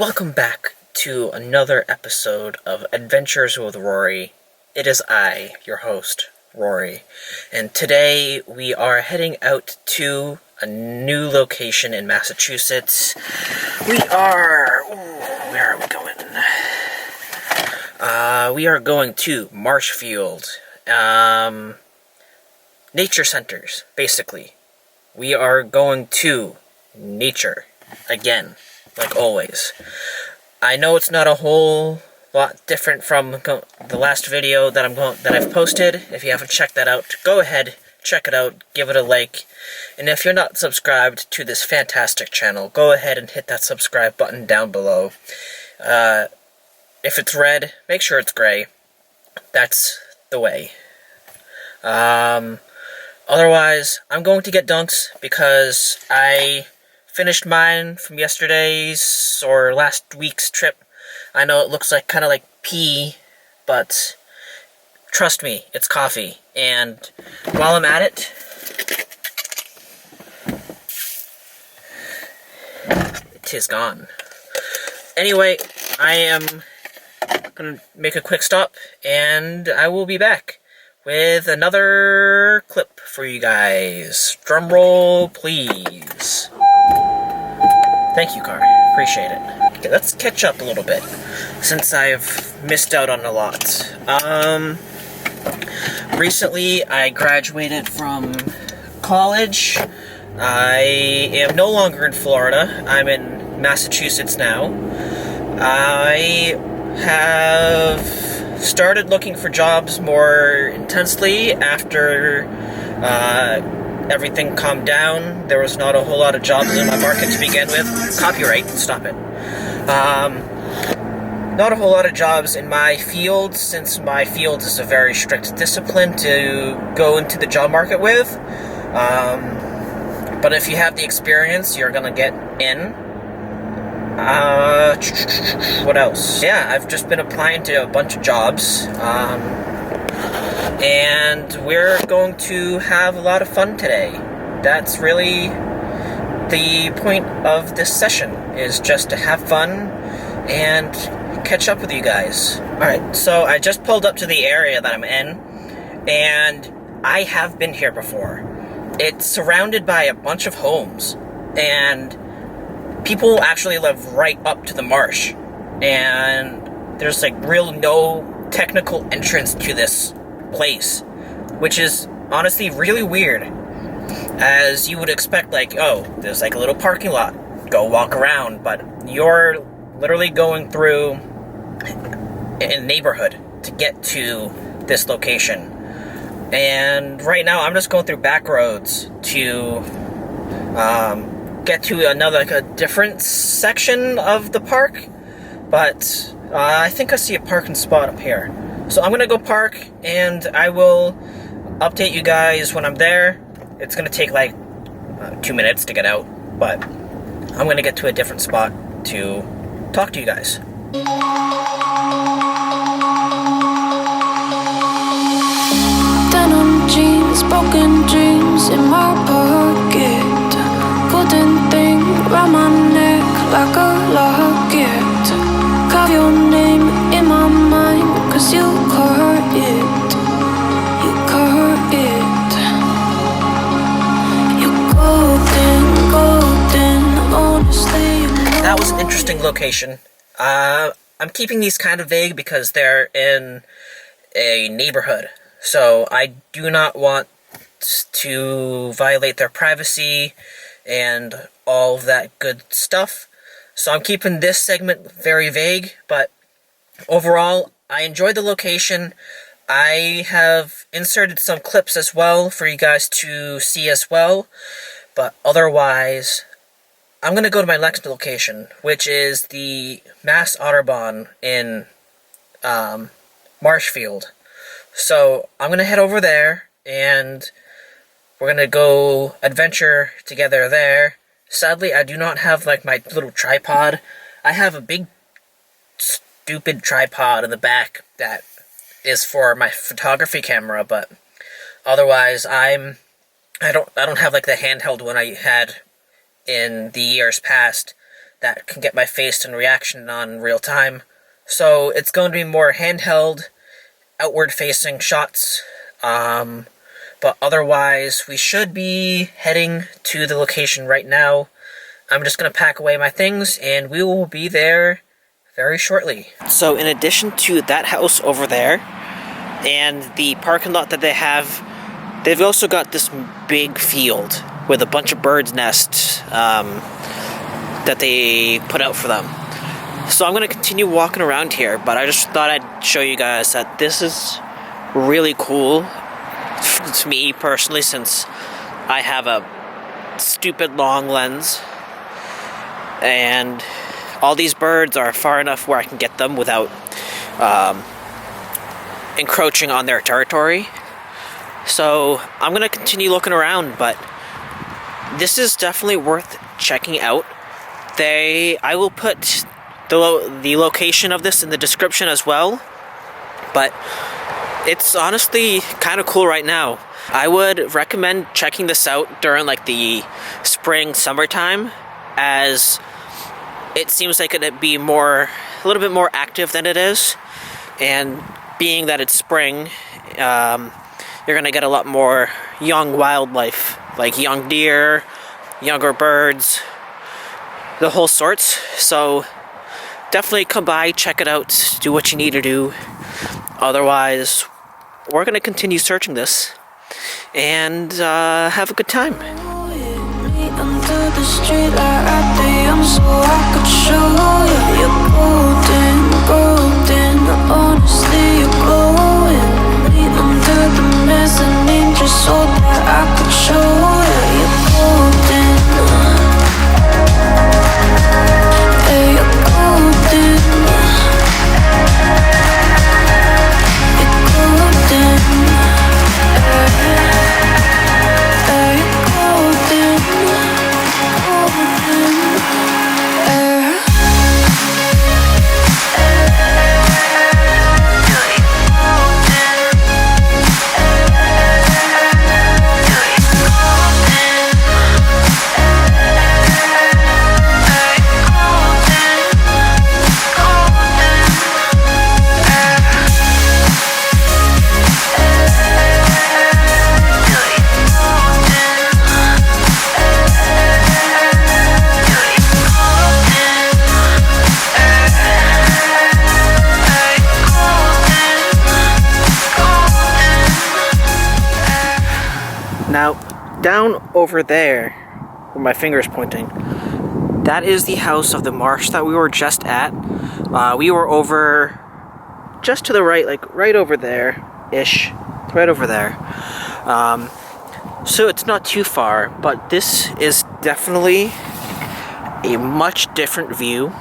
Welcome back to another episode of Adventures with Rory. It is I, your host, Rory, and today we are heading out to a new location in Massachusetts. Where are we going? We are going to Marshfield, nature centers, basically. We are going to nature, again. Like always. I know it's not a whole lot different from the last video that I've posted. If you haven't checked that out, go ahead, check it out, give it a like. And if you're not subscribed to this fantastic channel, go ahead and hit that subscribe button down below. If it's red, make sure it's gray. That's the way. Otherwise, I'm going to get dunks because I finished mine from yesterday's or last week's trip. I know it looks like kind of like pee, but trust me, it's coffee. And while I'm at it, it is gone. Anyway, I am gonna make a quick stop, and I will be back with another clip for you guys. Drum roll, please. Thank you, car. Appreciate it. Okay, let's catch up a little bit, since I've missed out on a lot. Recently, I graduated from college. I am no longer in Florida. I'm in Massachusetts now. I have started looking for jobs more intensely after everything calmed down. There was not a whole lot of jobs in my market to begin with. Copyright, stop it. Not a whole lot of jobs in my field, since my field is a very strict discipline to go into the job market with. But if you have the experience, you're gonna get in. What else? Yeah, I've just been applying to a bunch of jobs. And we're going to have a lot of fun today. That's really the point of this session, is just to have fun and catch up with you guys. Alright, so I just pulled up to the area that I'm in, and I have been here before. It's surrounded by a bunch of homes, and people actually live right up to the marsh, and there's like real no technical entrance to this place, which is honestly really weird, as you would expect, like, oh, there's like a little parking lot, go walk around, but you're literally going through a neighborhood to get to this location. And right now I'm just going through back roads to get to another, like a different section of the park, but I think I see a parking spot up here. So I'm gonna go park, and I will update you guys when I'm there. It's gonna take like 2 minutes to get out, but I'm gonna get to a different spot to talk to you guys. Denim jeans, broken dreams in my pocket. Golden thing round my neck like a locket. Carve your name in my mind, 'cause you caught it. You caught it. You're golden, honestly. That was an interesting location. I'm keeping these kind of vague because they're in a neighborhood, so I do not want to violate their privacy and all of that good stuff. So I'm keeping this segment very vague, but overall, I enjoyed the location. I have inserted some clips as well for you guys to see as well, but otherwise, I'm going to go to my next location, which is the Mass Audubon in Marshfield. So I'm going to head over there, and we're going to go adventure together there. Sadly, I do not have like my little tripod. I have a big stupid tripod in the back that is for my photography camera, but otherwise I don't have like the handheld one I had in the years past. that can get my face and reaction on real time. So it's going to be more handheld, outward-facing shots. But otherwise, we should be heading to the location right now. I'm just going to pack away my things, and we will be there very shortly. So in addition to that house over there, and the parking lot that they have, they've also got this big field with a bunch of birds' nests that they put out for them. So I'm going to continue walking around here, but I just thought I'd show you guys that this is really cool to me personally, since I have a stupid long lens, and all these birds are far enough where I can get them without encroaching on their territory. So I'm going to continue looking around, but this is definitely worth checking out. I will put the location of this in the description as well, but it's honestly kind of cool right now. I would recommend checking this out during like the spring, summertime, as it seems like it'd be a little bit more active than it is, and being that it's spring, you're gonna get a lot more young wildlife, like young deer, younger birds, the whole sorts. So definitely come by, check it out, do what you need to do. Otherwise, we're gonna continue searching this and have a good time. Under the street light at the young, so I could show you you're golden, honestly you're glowing. Meet under the mezzanine just so that I could show you you're golden. Yeah, you're golden. You're golden. Now, down over there, where my finger is pointing, that is the house of the Marsh that we were just at. We were over just to the right, like right over there-ish, right over there. So it's not too far, but this is definitely a much different view,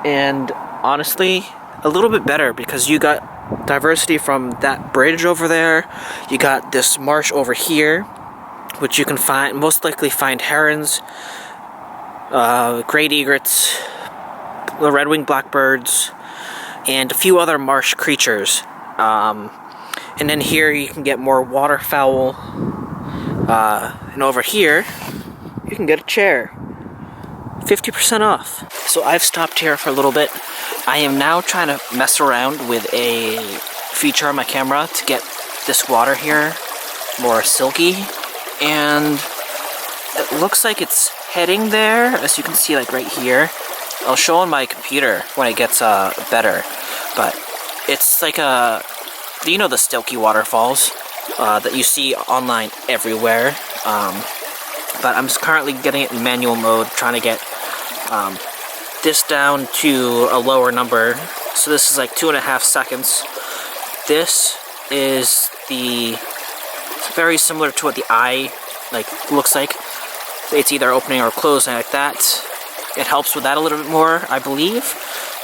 and honestly, a little bit better, because you got diversity from that bridge over there. You got this marsh over here, which you can most likely find herons, great egrets, the red-winged blackbirds, and a few other marsh creatures. And then here you can get more waterfowl, and over here you can get a chair, 50% off. So I've stopped here for a little bit. I am now trying to mess around with a feature on my camera to get this water here more silky, and it looks like it's heading there, as you can see, like right here. I'll show on my computer when it gets better, but it's like do you know the Scituate waterfalls that you see online everywhere? But I'm just currently getting it in manual mode, trying to get this down to a lower number. So this is like 2.5 seconds. This is it's very similar to what the eye looks like. It's either opening or closing like that. It helps with that a little bit more, I believe.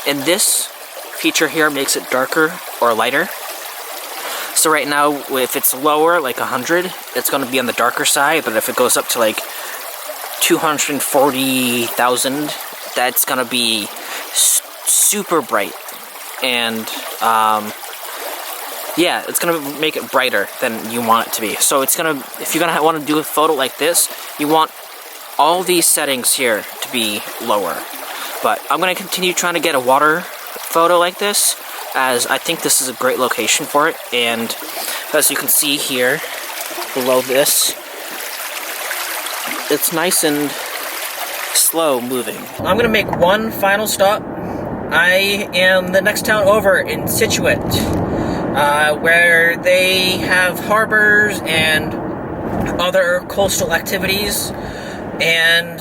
And this feature here makes it darker or lighter. So right now, if it's lower, like 100, it's going to be on the darker side, but if it goes up to like 240,000, that's going to be super bright. And yeah, it's going to make it brighter than you want it to be. So it's going to, if you're going to want to do a photo like this, you want all these settings here to be lower. But I'm going to continue trying to get a water photo like this, as I think this is a great location for it. And as you can see here below this, it's nice and slow moving. I'm going to make one final stop. I am the next town over in Scituate, where they have harbors and other coastal activities. And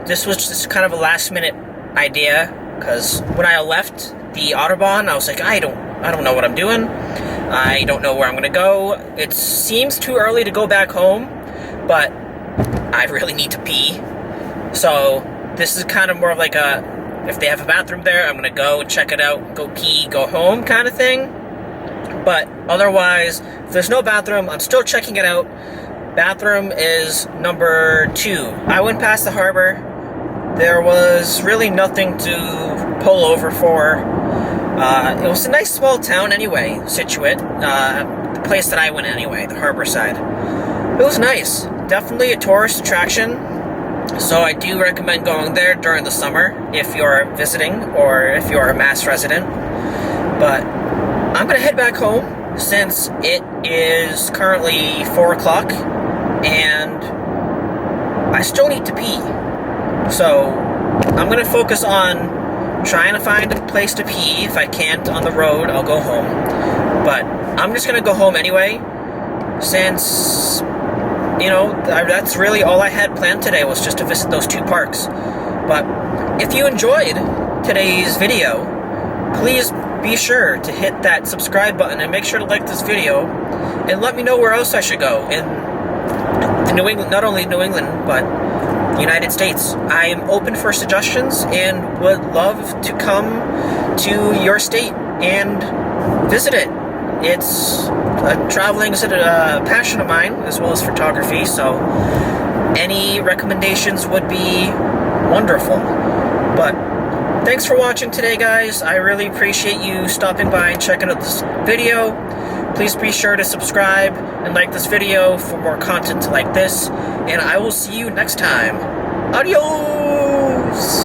this was just kind of a last-minute idea, because when I left the Audubon, I was like, I don't know what I'm doing. I don't know where I'm gonna go. It seems too early to go back home, but I really need to pee. So this is kind of more of like a, if they have a bathroom there, I'm gonna go check it out, go pee, go home kind of thing. But otherwise, if there's no bathroom, I'm still checking it out. Bathroom is number 2. I went past the harbor. There was really nothing to pull over for. It was a nice small town anyway, Scituate. The place that I went anyway, the harbor side. It was nice. Definitely a tourist attraction. So I do recommend going there during the summer if you're visiting or if you're a Mass resident. But I'm going to head back home since it is currently 4 o'clock and I still need to pee. So I'm going to focus on trying to find a place to pee. If I can't on the road, I'll go home. But I'm just going to go home anyway, since, you know, that's really all I had planned today, was just to visit those 2 parks. But if you enjoyed today's video, please be sure to hit that subscribe button and make sure to like this video and let me know where else I should go in New England, not only New England, but United States. I am open for suggestions and would love to come to your state and visit it. It's traveling is a passion of mine, as well as photography, so any recommendations would be wonderful. But thanks for watching today, guys. I really appreciate you stopping by and checking out this video. Please be sure to subscribe and like this video for more content like this, and I will see you next time. Adios!